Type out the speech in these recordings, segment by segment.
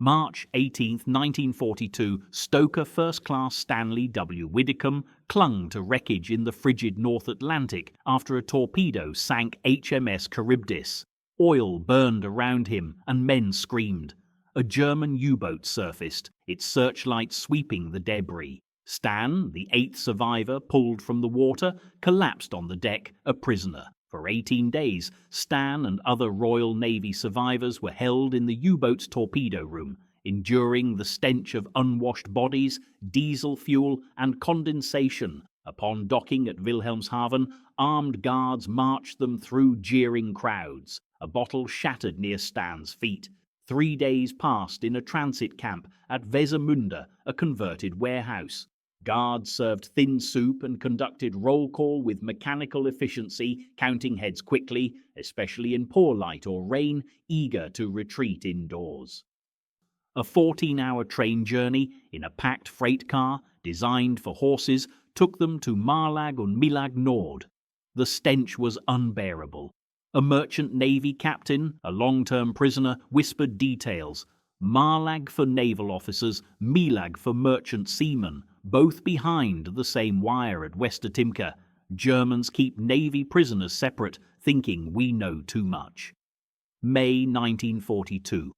March 18, 1942, Stoker First Class Stanley W. Widdicombe clung to wreckage in the frigid North Atlantic after a torpedo sank HMS Charybdis. Oil burned around him and men screamed. A German U-boat surfaced, its searchlights sweeping the debris. Stan, the eighth survivor pulled from the water, collapsed on the deck, a prisoner. For 18 days, Stan and other Royal Navy survivors were held in the U-boat's torpedo room, enduring the stench of unwashed bodies, diesel fuel, and condensation. Upon docking at Wilhelmshaven, armed guards marched them through jeering crowds. A bottle shattered near Stan's feet. 3 days passed in a transit camp at Wesermünde, a converted warehouse. Guards served thin soup and conducted roll call with mechanical efficiency, counting heads quickly, especially in poor light or rain, eager to retreat indoors. A 14-hour train journey in a packed freight car, designed for horses, took them to Marlag and Milag Nord. The stench was unbearable. A merchant navy captain, a long-term prisoner, whispered details. Marlag for naval officers, Milag for merchant seamen, both behind the same wire at Westertimke. Germans keep navy prisoners separate, thinking we know too much. May 1942.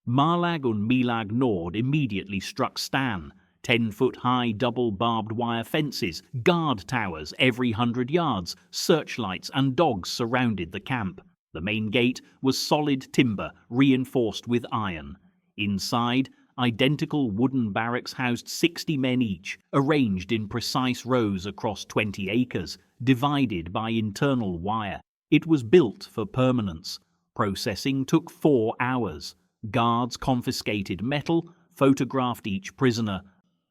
Marlag and Milag Nord immediately struck Stan. 10-foot-high double barbed wire fences, guard towers every 100 yards, searchlights and dogs surrounded the camp. The main gate was solid timber, reinforced with iron. Inside, identical wooden barracks housed 60 men each, arranged in precise rows across 20 acres, divided by internal wire. It was built for permanence. Processing took 4 hours. Guards confiscated metal, photographed each prisoner,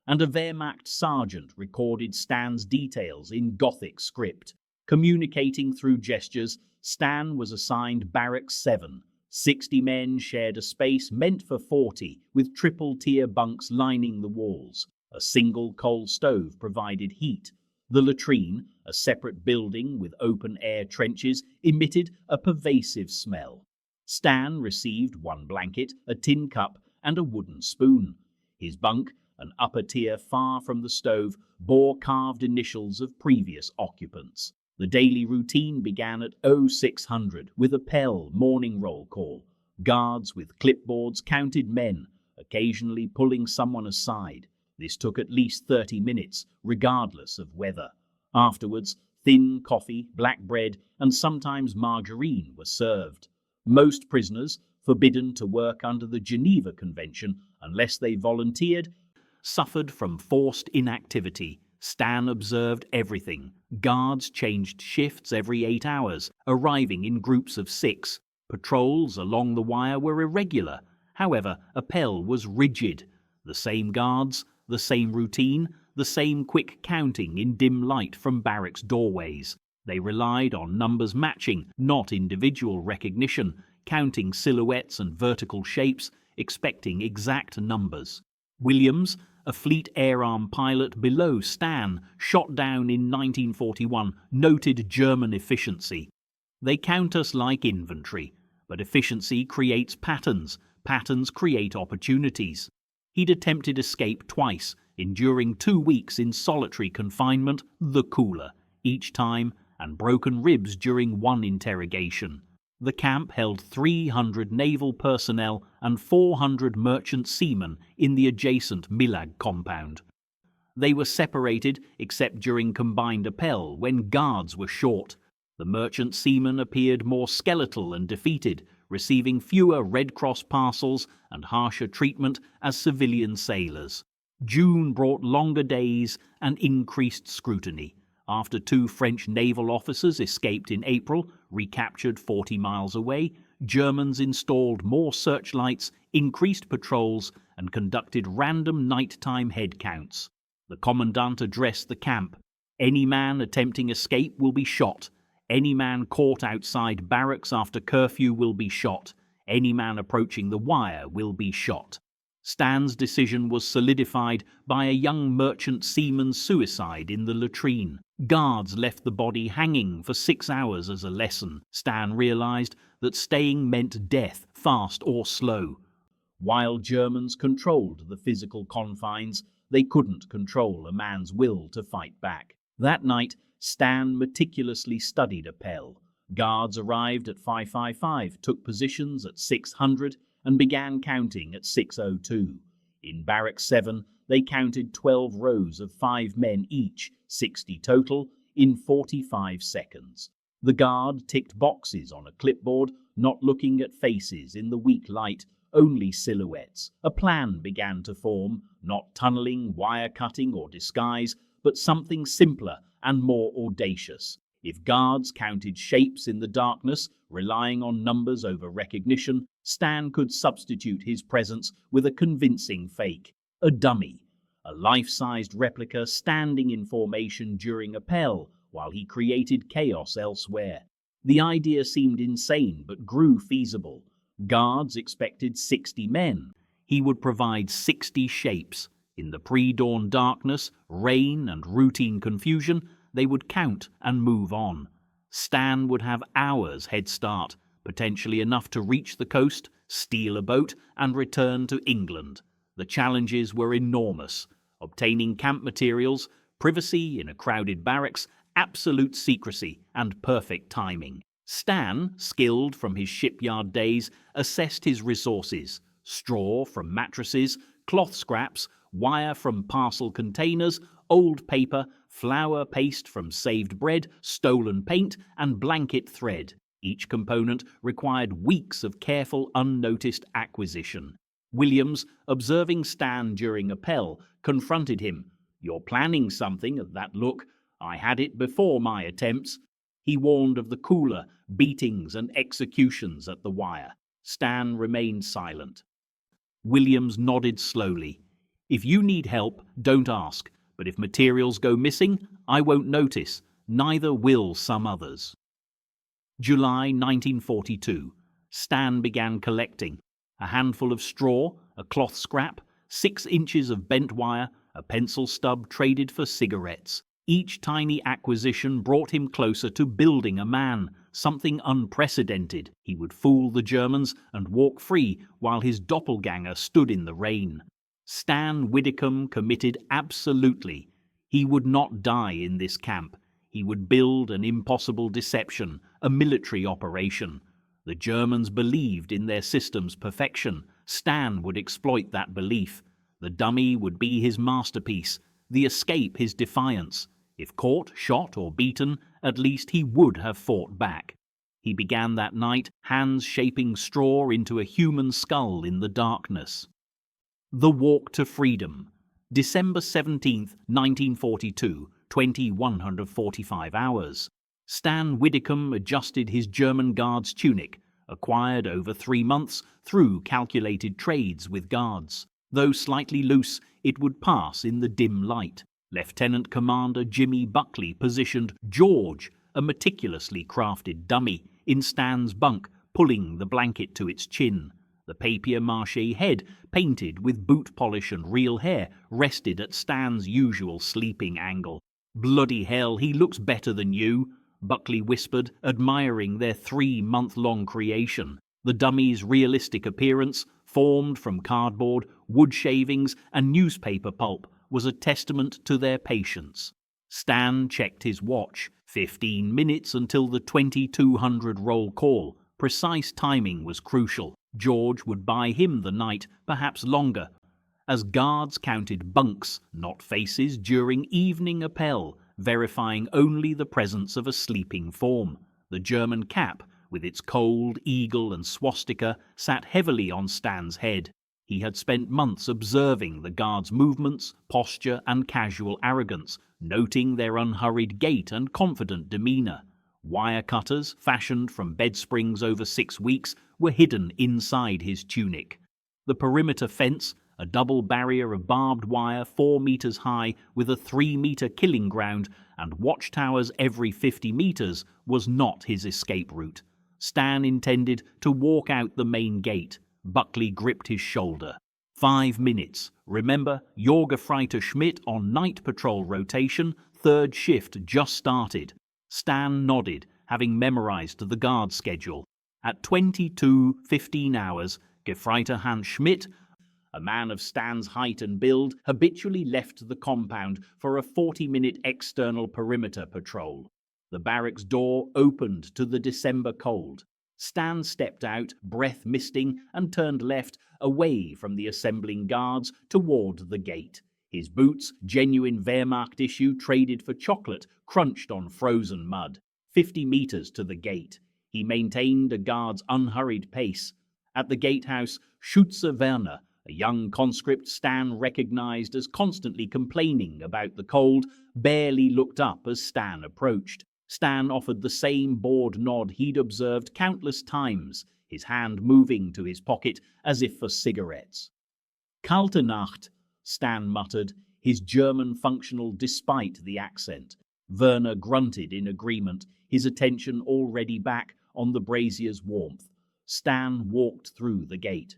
and a Wehrmacht sergeant recorded Stan's details in Gothic script. Communicating through gestures, Stan was assigned Barracks 7. 60 men shared a space meant for 40, with triple-tier bunks lining the walls. A single coal stove provided heat. The latrine, a separate building with open-air trenches, emitted a pervasive smell. Stan received 1 blanket, a tin cup, and a wooden spoon. His bunk, an upper tier far from the stove, bore carved initials of previous occupants. The daily routine began at 0600 with a Pell morning roll call. Guards with clipboards counted men, occasionally pulling someone aside. This took at least 30 minutes, regardless of weather. Afterwards, thin coffee, black bread, and sometimes margarine were served. Most prisoners, forbidden to work under the Geneva Convention unless they volunteered, suffered from forced inactivity. Stan observed everything. Guards changed shifts every 8 hours, arriving in groups of 6. Patrols along the wire were irregular. However, Appel was rigid. The same guards, the same routine, the same quick counting in dim light from barracks doorways. They relied on numbers matching, not individual recognition, counting silhouettes and vertical shapes, expecting exact numbers. Williams, a Fleet Air Arm pilot below Stan, shot down in 1941, noted German efficiency. They count us like inventory, but efficiency creates patterns. Patterns create opportunities. He'd attempted escape twice, enduring 2 weeks in solitary confinement, the cooler, each time, and broken ribs during 1 interrogation. The camp held 300 naval personnel and 400 merchant seamen in the adjacent Milag compound. They were separated except during combined appel when guards were short. The merchant seamen appeared more skeletal and defeated, receiving fewer Red Cross parcels and harsher treatment as civilian sailors. June brought longer days and increased scrutiny. After 2 French naval officers escaped in April, recaptured 40 miles away, Germans installed more searchlights, increased patrols, and conducted random nighttime head counts. The commandant addressed the camp. Any man attempting escape will be shot. Any man caught outside barracks after curfew will be shot. Any man approaching the wire will be shot. Stan's decision was solidified by a young merchant seaman's suicide in the latrine. Guards left the body hanging for 6 hours as a lesson. Stan realized that staying meant death, fast or slow. While Germans controlled the physical confines, they couldn't control a man's will to fight back. That night, Stan meticulously studied Appell. Guards arrived at 555, took positions at 600, and began counting at 602. In Barracks 7, they counted 12 rows of 5 men each, 60 total, in 45 seconds. The guard ticked boxes on a clipboard, not looking at faces in the weak light, only silhouettes. A plan began to form, not tunneling, wire cutting, or disguise, but something simpler and more audacious. If guards counted shapes in the darkness, relying on numbers over recognition, Stan could substitute his presence with a convincing fake. A dummy. A life-sized replica standing in formation during Appell, while he created chaos elsewhere. The idea seemed insane, but grew feasible. Guards expected 60 men. He would provide 60 shapes. In the pre-dawn darkness, rain, and routine confusion, they would count and move on. Stan would have hours head start, potentially enough to reach the coast, steal a boat, and return to England. The challenges were enormous. Obtaining camp materials, privacy in a crowded barracks, absolute secrecy, and perfect timing. Stan, skilled from his shipyard days, assessed his resources: straw from mattresses, cloth scraps, wire from parcel containers, old paper, flour paste from saved bread, stolen paint, and blanket thread. Each component required weeks of careful, unnoticed acquisition. Williams, observing Stan during Appell, confronted him. "You're planning something at that look. I had it before my attempts." He warned of the cooler, beatings and executions at the wire. Stan remained silent. Williams nodded slowly. "If you need help, don't ask. But if materials go missing, I won't notice. Neither will some others." July 1942. Stan began collecting. A handful of straw, a cloth scrap, 6 inches of bent wire, a pencil stub traded for cigarettes. Each tiny acquisition brought him closer to building a man, something unprecedented. He would fool the Germans and walk free while his doppelganger stood in the rain. Stan Widdicombe committed absolutely. He would not die in this camp. He would build an impossible deception, a military operation. The Germans believed in their system's perfection. Stan would exploit that belief. The dummy would be his masterpiece, the escape his defiance. If caught, shot, or beaten, at least he would have fought back. He began that night, hands shaping straw into a human skull in the darkness. The Walk to Freedom. December 17, 1942, 2145 hours. Stan Widdicombe adjusted his German guard's tunic, acquired over 3 months through calculated trades with guards. Though slightly loose, it would pass in the dim light. Lieutenant Commander Jimmy Buckley positioned George, a meticulously crafted dummy, in Stan's bunk, pulling the blanket to its chin. The papier-mâché head, painted with boot polish and real hair, rested at Stan's usual sleeping angle. "Bloody hell, he looks better than you," Buckley whispered, admiring their 3-month-long creation. The dummy's realistic appearance, formed from cardboard, wood shavings, and newspaper pulp, was a testament to their patience. Stan checked his watch. 15 minutes until the 2200 roll call. Precise timing was crucial. George would buy him the night, perhaps longer. As guards counted bunks, not faces, during evening Appell, verifying only the presence of a sleeping form. The German cap, with its cold eagle and swastika, sat heavily on Stan's head. He had spent months observing the guards' movements, posture, and casual arrogance, noting their unhurried gait and confident demeanor. Wire cutters, fashioned from bed springs over 6 weeks, were hidden inside his tunic. The perimeter fence, a double barrier of barbed wire 4 meters high with a 3-meter killing ground and watchtowers every 50 meters, was not his escape route. Stan intended to walk out the main gate. Buckley gripped his shoulder. 5 minutes. Remember, Jorgefreiter Schmidt on night patrol rotation, 3rd shift just started. Stan nodded, having memorized the guard schedule. At 22:15 hours, Gefreiter Hans Schmidt A man of Stan's height and build habitually left the compound for a 40-minute external perimeter patrol. The barracks door opened to the December cold. Stan stepped out, breath misting, and turned left, away from the assembling guards, toward the gate. His boots, genuine Wehrmacht issue traded for chocolate, crunched on frozen mud. 50 meters to the gate. He maintained a guard's unhurried pace. At the gatehouse, Schütze Werner, a young conscript Stan recognized as constantly complaining about the cold, barely looked up as Stan approached. Stan offered the same bored nod he'd observed countless times, his hand moving to his pocket as if for cigarettes. "Kalte Nacht," Stan muttered, his German functional despite the accent. Werner grunted in agreement, his attention already back on the brazier's warmth. Stan walked through the gate.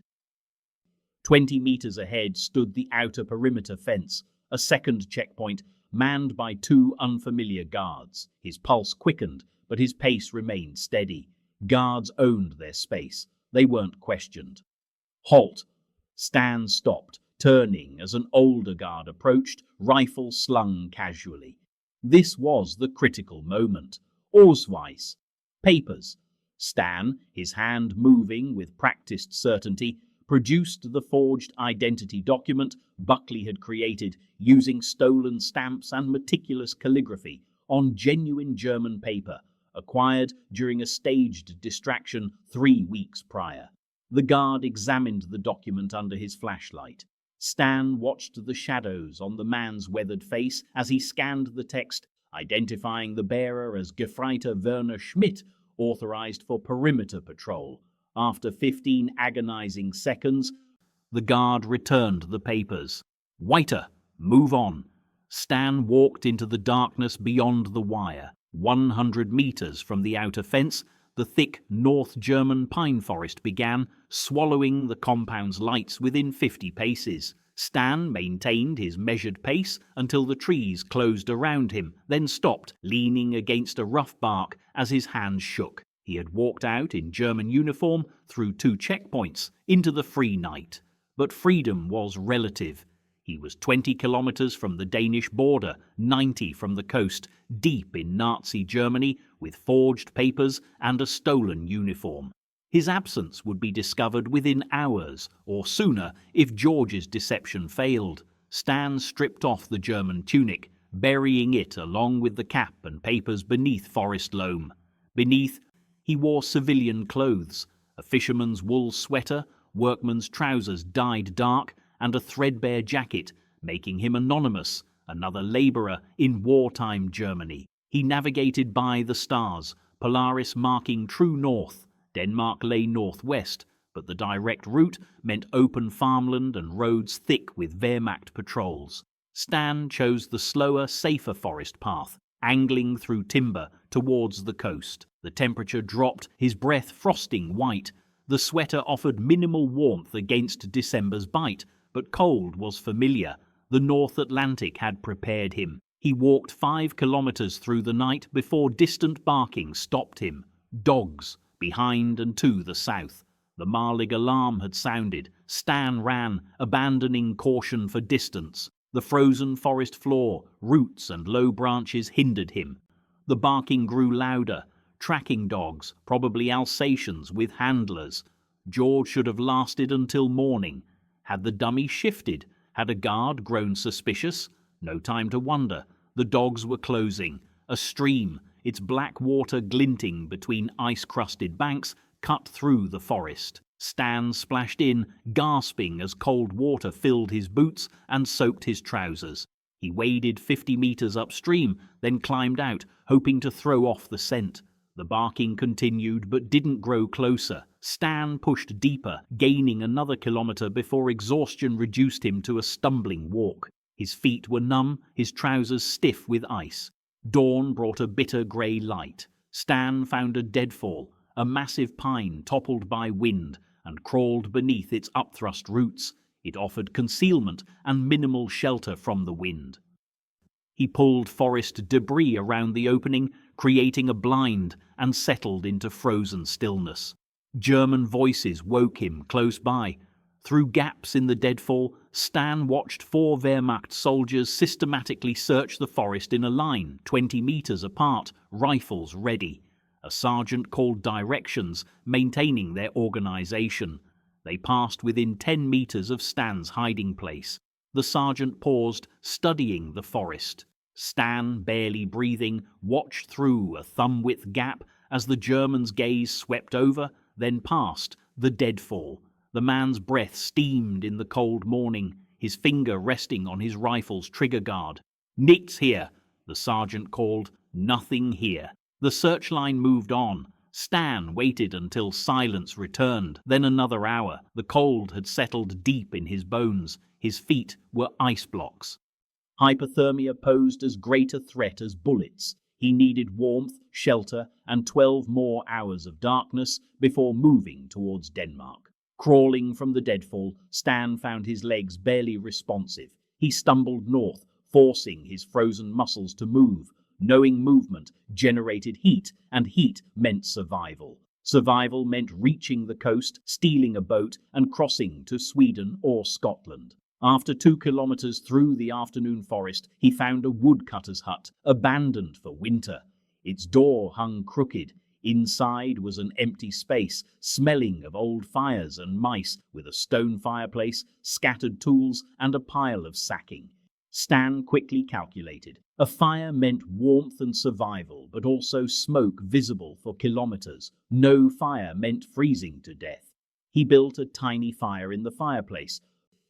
20 meters ahead stood the outer perimeter fence, a second checkpoint, manned by 2 unfamiliar guards. His pulse quickened, but his pace remained steady. Guards owned their space. They weren't questioned. "Halt!" Stan stopped, turning as an older guard approached, rifle slung casually. This was the critical moment. Ausweis. Papers. Stan, his hand moving with practiced certainty, produced the forged identity document Buckley had created using stolen stamps and meticulous calligraphy on genuine German paper, acquired during a staged distraction 3 weeks prior. The guard examined the document under his flashlight. Stan watched the shadows on the man's weathered face as he scanned the text, identifying the bearer as Gefreiter Werner Schmidt, authorized for perimeter patrol. After 15 agonizing seconds, the guard returned the papers. "Weiter, move on." Stan walked into the darkness beyond the wire. 100 meters from the outer fence, the thick North German pine forest began, swallowing the compound's lights within 50 paces. Stan maintained his measured pace until the trees closed around him, then stopped, leaning against a rough bark as his hands shook. He had walked out in German uniform through 2 checkpoints into the free night. But freedom was relative. He was 20 kilometers from the Danish border, 90 from the coast, deep in Nazi Germany with forged papers and a stolen uniform. His absence would be discovered within hours, or sooner if George's deception failed. Stan stripped off the German tunic, burying it along with the cap and papers beneath forest loam. Beneath, he wore civilian clothes, a fisherman's wool sweater, workman's trousers dyed dark, and a threadbare jacket, making him anonymous, another labourer in wartime Germany. He navigated by the stars, Polaris marking true north. Denmark lay northwest, but the direct route meant open farmland and roads thick with Wehrmacht patrols. Stan chose the slower, safer forest path, angling through timber towards the coast. The temperature dropped, his breath frosting white. The sweater offered minimal warmth against December's bite, but cold was familiar. The North Atlantic had prepared him. He walked 5 kilometers through the night before distant barking stopped him. Dogs, behind and to the south. The Marlag alarm had sounded. Stan ran, abandoning caution for distance. The frozen forest floor, roots and low branches hindered him. The barking grew louder. Tracking dogs, probably Alsatians with handlers. George should have lasted until morning. Had the dummy shifted? Had a guard grown suspicious? No time to wonder. The dogs were closing. A stream, its black water glinting between ice-crusted banks, cut through the forest. Stan splashed in, gasping as cold water filled his boots and soaked his trousers. He waded 50 meters upstream, then climbed out, hoping to throw off the scent. The barking continued but didn't grow closer. Stan pushed deeper, gaining another kilometer before exhaustion reduced him to a stumbling walk. His feet were numb, his trousers stiff with ice. Dawn brought a bitter grey light. Stan found a deadfall, a massive pine toppled by wind, and crawled beneath its upthrust roots. It offered concealment and minimal shelter from the wind. He pulled forest debris around the opening, creating a blind, and settled into frozen stillness. German voices woke him close by. Through gaps in the deadfall, Stan watched 4 Wehrmacht soldiers systematically search the forest in a line, 20 meters apart, rifles ready. A sergeant called directions, maintaining their organization. They passed within 10 meters of Stan's hiding place. The sergeant paused, studying the forest. Stan, barely breathing, watched through a thumb-width gap as the German's gaze swept over, then past, the deadfall. The man's breath steamed in the cold morning, his finger resting on his rifle's trigger guard. "Nichts here," the sergeant called. "Nothing here." The searchline moved on. Stan waited until silence returned, then another hour. The cold had settled deep in his bones. His feet were ice blocks. Hypothermia posed as great a threat as bullets. He needed warmth, shelter, and 12 more hours of darkness before moving towards Denmark. Crawling from the deadfall, Stan found his legs barely responsive. He stumbled north, forcing his frozen muscles to move. Knowing movement generated heat, and heat meant survival. Survival meant reaching the coast, stealing a boat, and crossing to Sweden or Scotland. After 2 kilometers through the afternoon forest, he found a woodcutter's hut, abandoned for winter. Its door hung crooked. Inside was an empty space, smelling of old fires and mice, with a stone fireplace, scattered tools, and a pile of sacking. Stan quickly calculated. A fire meant warmth and survival, but also smoke visible for kilometers. No fire meant freezing to death. He built a tiny fire in the fireplace,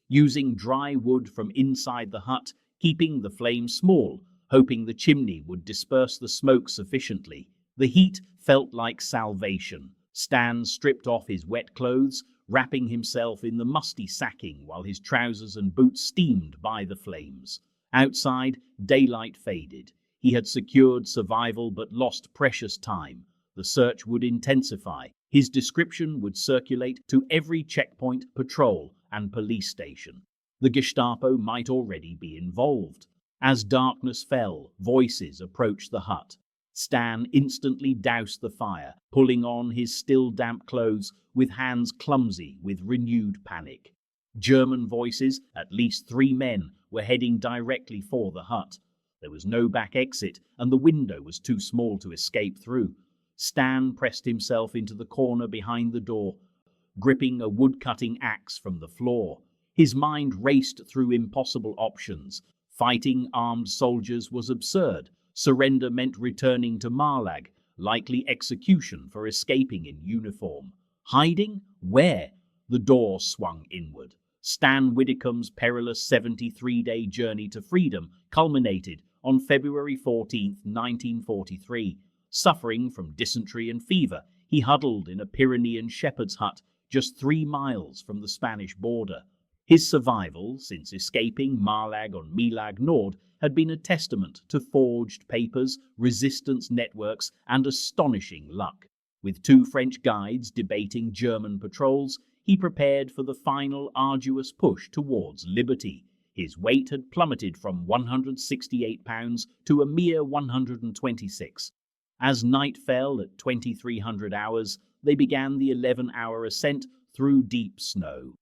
using dry wood from inside the hut, keeping the flame small, hoping the chimney would disperse the smoke sufficiently. The heat felt like salvation. Stan stripped off his wet clothes, wrapping himself in the musty sacking while his trousers and boots steamed by the flames. Outside, daylight faded. He had secured survival but lost precious time. The search would intensify. His description would circulate to every checkpoint, patrol, and police station. The Gestapo might already be involved. As darkness fell, voices approached the hut. Stan instantly doused the fire, pulling on his still damp clothes with hands clumsy with renewed panic. German voices, at least 3 men, were heading directly for the hut. There was no back exit, and the window was too small to escape through. Stan pressed himself into the corner behind the door, gripping a wood-cutting axe from the floor. His mind raced through impossible options. Fighting armed soldiers was absurd. Surrender meant returning to Marlag, likely execution for escaping in uniform. Hiding? Where? The door swung inward. Stan Widdicombe's perilous 73-day journey to freedom culminated on February 14, 1943. Suffering from dysentery and fever, he huddled in a Pyrenean shepherd's hut just 3 miles from the Spanish border. His survival since escaping Marlag on Milag Nord had been a testament to forged papers, resistance networks, and astonishing luck. With 2 French guides debating German patrols, he prepared for the final arduous push towards liberty. His weight had plummeted from 168 pounds to a mere 126. As night fell at 2300 hours, they began the 11-hour ascent through deep snow.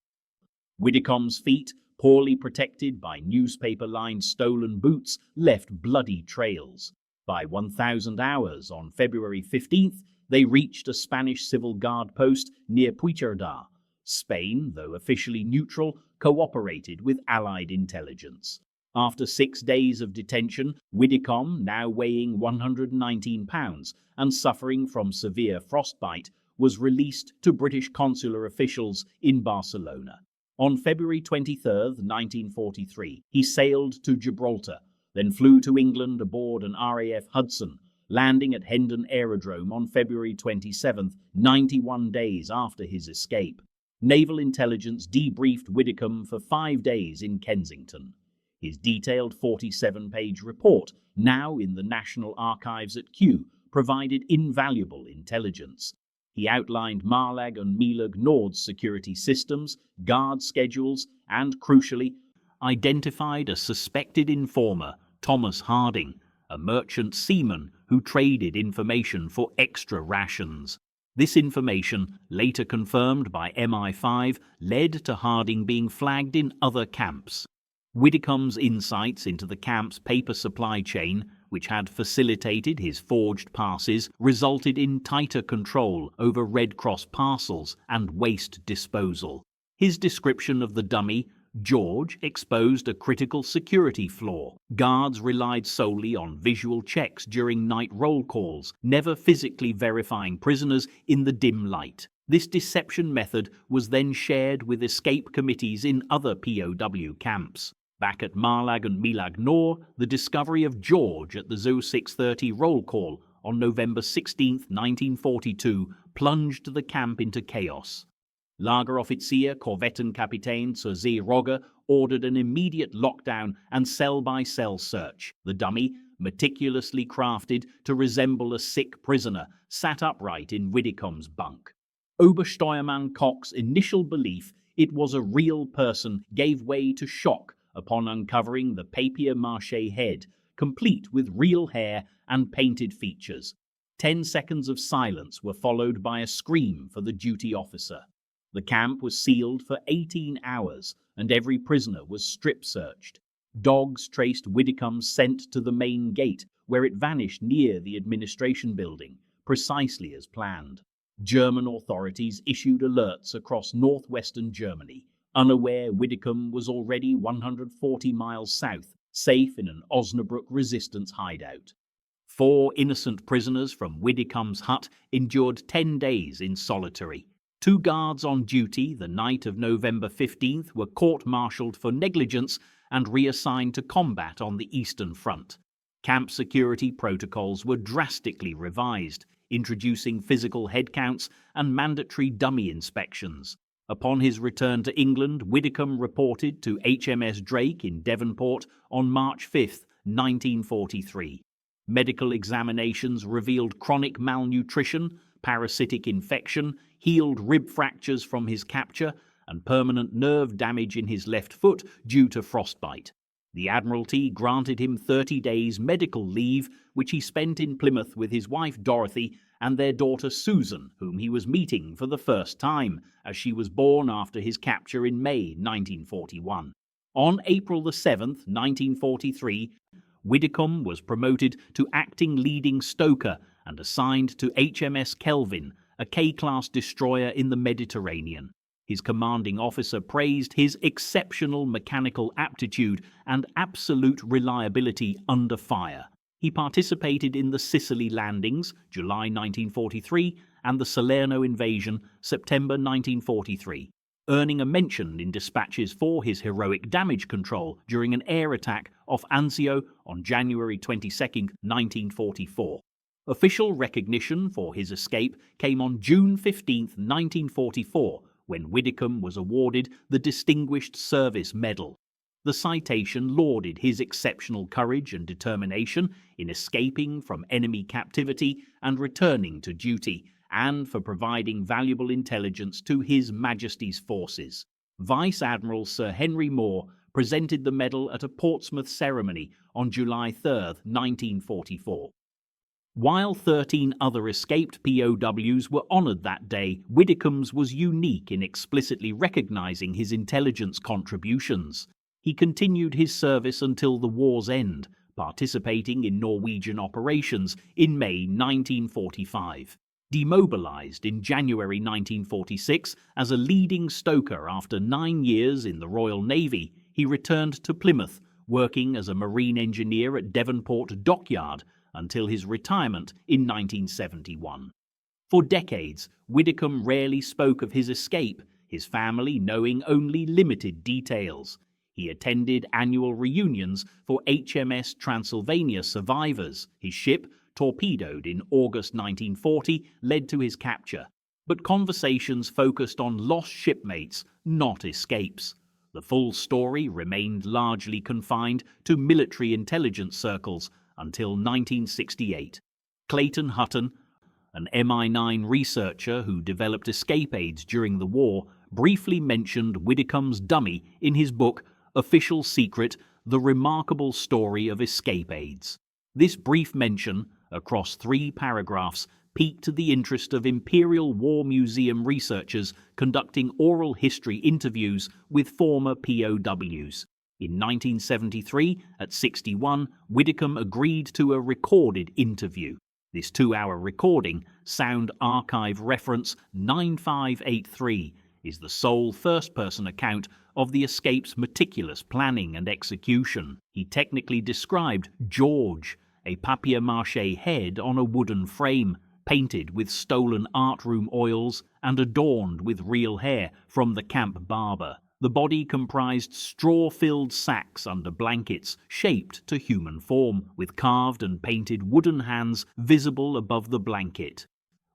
Widdicombe's feet, poorly protected by newspaper-lined stolen boots, left bloody trails. By 1000 hours on February 15th, they reached a Spanish Civil Guard post near Puigcerdà. Spain, though officially neutral, cooperated with Allied intelligence. After 6 days of detention, Widdicombe, now weighing 119 pounds and suffering from severe frostbite, was released to British consular officials in Barcelona. On February 23, 1943, he sailed to Gibraltar, then flew to England aboard an RAF Hudson, landing at Hendon Aerodrome on February 27, 91 days after his escape. Naval intelligence debriefed Widdicombe for 5 days in Kensington. His detailed 47-page report, now in the National Archives at Kew, provided invaluable intelligence. He outlined Marlag and Milag Nord's security systems, guard schedules, and, crucially, identified a suspected informer, Thomas Harding, a merchant seaman who traded information for extra rations. This information, later confirmed by MI5, led to Harding being flagged in other camps. Widdicombe's insights into the camp's paper supply chain, which had facilitated his forged passes, resulted in tighter control over Red Cross parcels and waste disposal. His description of the dummy, George, exposed a critical security flaw. Guards relied solely on visual checks during night roll calls, never physically verifying prisoners in the dim light. This deception method was then shared with escape committees in other POW camps. Back at Marlag and Milag Nord, the discovery of George at the Zoo 630 roll call on November 16, 1942, plunged the camp into chaos. Lageroffizier Korvettenkapitän Sir Z. Rogge ordered an immediate lockdown and cell-by-cell search. The dummy, meticulously crafted to resemble a sick prisoner, sat upright in Widdicombe's bunk. Obersteuermann Koch's initial belief it was a real person gave way to shock upon uncovering the papier-mâché head, complete with real hair and painted features. 10 seconds of silence were followed by a scream for the duty officer. The camp was sealed for 18 hours, and every prisoner was strip-searched. Dogs traced Widdicombe's scent to the main gate, where it vanished near the administration building, precisely as planned. German authorities issued alerts across northwestern Germany, unaware Widdicombe was already 140 miles south, safe in an Osnabrück resistance hideout. 4 innocent prisoners from Widdicombe's hut endured 10 days in solitary. 2 guards on duty the night of November 15th were court-martialed for negligence and reassigned to combat on the Eastern Front. Camp security protocols were drastically revised, introducing physical head counts and mandatory dummy inspections. Upon his return to England, Widdicombe reported to HMS Drake in Devonport on March 5, 1943. Medical examinations revealed chronic malnutrition, parasitic infection, healed rib fractures from his capture, and permanent nerve damage in his left foot due to frostbite. The Admiralty granted him 30 days medical leave, which he spent in Plymouth with his wife Dorothy and their daughter Susan, whom he was meeting for the first time, as she was born after his capture in May 1941. On April 7, 1943, Widdicombe was promoted to acting leading stoker and assigned to HMS Kelvin, a K-class destroyer in the Mediterranean. His commanding officer praised his exceptional mechanical aptitude and absolute reliability under fire. He participated in the Sicily landings, July 1943, and the Salerno invasion, September 1943, earning a mention in dispatches for his heroic damage control during an air attack off Anzio on January 22, 1944. Official recognition for his escape came on June 15, 1944, when Widdicombe was awarded the Distinguished Service Medal. The citation lauded his exceptional courage and determination in escaping from enemy captivity and returning to duty, and for providing valuable intelligence to His Majesty's forces. Vice Admiral Sir Henry Moore presented the medal at a Portsmouth ceremony on July 3, 1944. While 13 other escaped POWs were honoured that day, Widdicombe's was unique in explicitly recognising his intelligence contributions. He continued his service until the war's end, participating in Norwegian operations in May 1945. Demobilised in January 1946 as a leading stoker after 9 years in the Royal Navy, he returned to Plymouth, working as a marine engineer at Devonport Dockyard until his retirement in 1971. For decades, Widdicombe rarely spoke of his escape, his family knowing only limited details. He attended annual reunions for HMS Transylvania survivors. His ship, torpedoed in August 1940, led to his capture. But conversations focused on lost shipmates, not escapes. The full story remained largely confined to military intelligence circles until 1968. Clayton Hutton, an MI9 researcher who developed escape aids during the war, briefly mentioned Widdicombe's dummy in his book Official Secret: The Remarkable Story of Escape Aids. This brief mention, across 3 paragraphs, piqued the interest of Imperial War Museum researchers conducting oral history interviews with former POWs. In 1973, at 61, Widdicombe agreed to a recorded interview. This 2-hour recording, Sound Archive reference 9583, is the sole first-person account of the escape's meticulous planning and execution. He technically described George, a papier-mâché head on a wooden frame, painted with stolen art room oils and adorned with real hair from the camp barber. The body comprised straw-filled sacks under blankets shaped to human form, with carved and painted wooden hands visible above the blanket.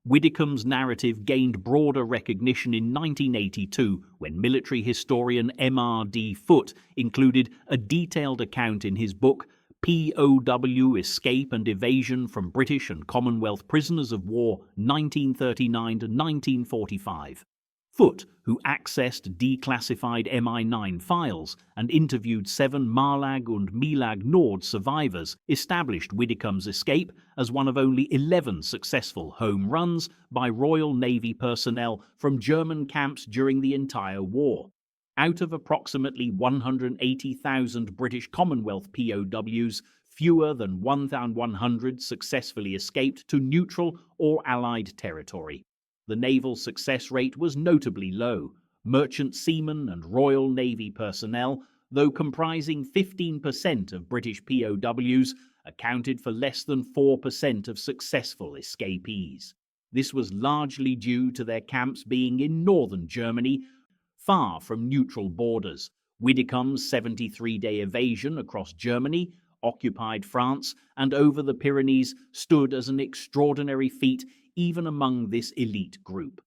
Widdicombe's narrative gained broader recognition in 1982 when military historian M.R.D. Foote included a detailed account in his book POW Escape and Evasion from British and Commonwealth Prisoners of War 1939 to 1945. Foote, who accessed declassified MI9 files and interviewed 7 Marlag and Milag Nord survivors, established Widdicombe's escape as one of only 11 successful home runs by Royal Navy personnel from German camps during the entire war. Out of approximately 180,000 British Commonwealth POWs, fewer than 1,100 successfully escaped to neutral or Allied territory. The naval success rate was notably low. Merchant seamen and Royal Navy personnel, though comprising 15% of British POWs, accounted for less than 4% of successful escapees. This was largely due to their camps being in northern Germany, far from neutral borders. Widdicombe's 73-day evasion across Germany, occupied France, and over the Pyrenees stood as an extraordinary feat even among this elite group.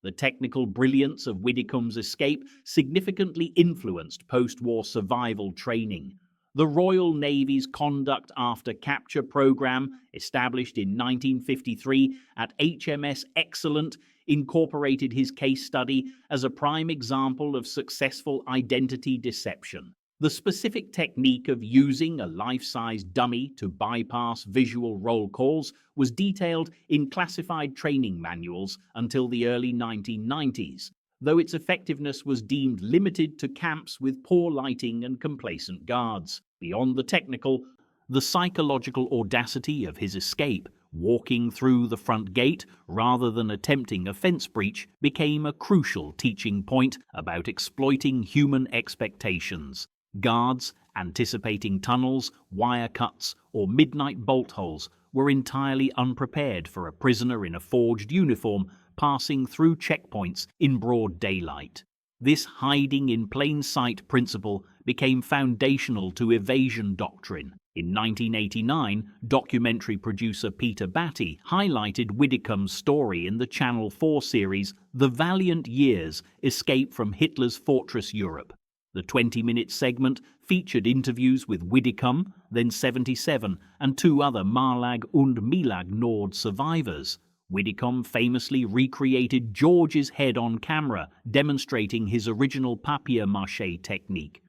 The technical brilliance of Widdicombe's escape significantly influenced post-war survival training. The Royal Navy's Conduct After Capture program, established in 1953 at HMS Excellent, incorporated his case study as a prime example of successful identity deception. The specific technique of using a life-size dummy to bypass visual roll calls was detailed in classified training manuals until the early 1990s, though its effectiveness was deemed limited to camps with poor lighting and complacent guards. Beyond the technical, the psychological audacity of his escape, walking through the front gate rather than attempting a fence breach, became a crucial teaching point about exploiting human expectations. Guards, anticipating tunnels, wire cuts, or midnight bolt holes, were entirely unprepared for a prisoner in a forged uniform passing through checkpoints in broad daylight. This hiding in plain sight principle became foundational to evasion doctrine. In 1989, documentary producer Peter Batty highlighted Widdicombe's story in the Channel 4 series The Valiant Years: Escape from Hitler's Fortress Europe. The 20-minute segment featured interviews with Widdicombe, then 77, and 2 other Marlag and Milag Nord survivors. Widdicombe famously recreated George's head on camera, demonstrating his original papier-mâché technique.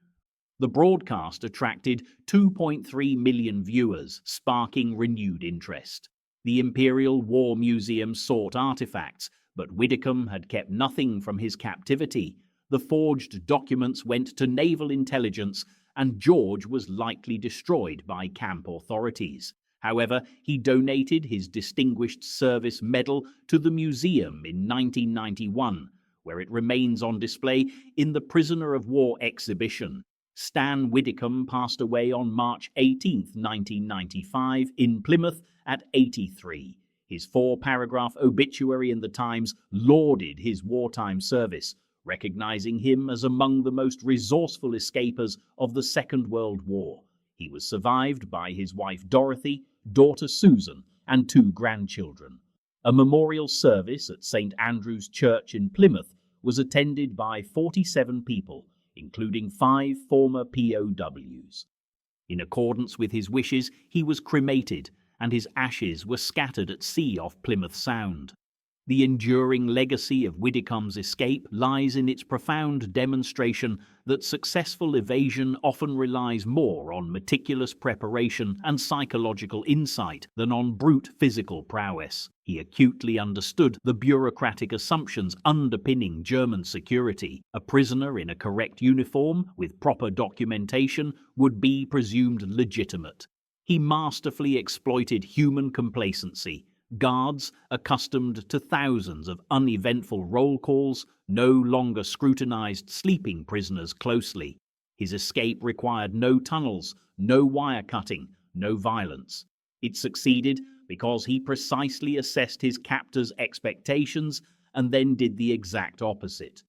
The broadcast attracted 2.3 million viewers, sparking renewed interest. The Imperial War Museum sought artifacts, but Widdicombe had kept nothing from his captivity. The forged documents went to naval intelligence, and George was likely destroyed by camp authorities. However, he donated his Distinguished Service Medal to the museum in 1991, where it remains on display in the Prisoner of War exhibition. Stan Widdicombe passed away on March 18, 1995, in Plymouth at 83. His 4-paragraph obituary in the Times lauded his wartime service, recognizing him as among the most resourceful escapers of the Second World War. He was survived by his wife Dorothy, daughter Susan, and 2 grandchildren. A memorial service at St. Andrew's Church in Plymouth was attended by 47 people, including 5 former POWs. In accordance with his wishes, he was cremated, and his ashes were scattered at sea off Plymouth Sound. The enduring legacy of Widdicombe's escape lies in its profound demonstration that successful evasion often relies more on meticulous preparation and psychological insight than on brute physical prowess. He acutely understood the bureaucratic assumptions underpinning German security. A prisoner in a correct uniform with proper documentation would be presumed legitimate. He masterfully exploited human complacency. Guards, accustomed to thousands of uneventful roll calls, no longer scrutinized sleeping prisoners closely. His escape required no tunnels, no wire cutting, no violence. It succeeded because he precisely assessed his captors' expectations and then did the exact opposite.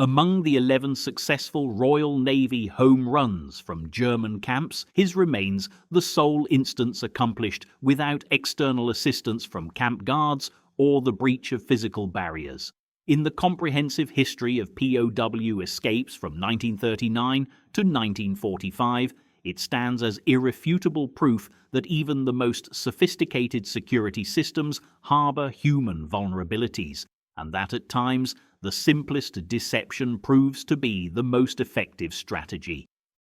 Among the 11 successful Royal Navy home runs from German camps, his remains the sole instance accomplished without external assistance from camp guards or the breach of physical barriers. In the comprehensive history of POW escapes from 1939 to 1945, it stands as irrefutable proof that even the most sophisticated security systems harbor human vulnerabilities, and that at times the simplest deception proves to be the most effective strategy.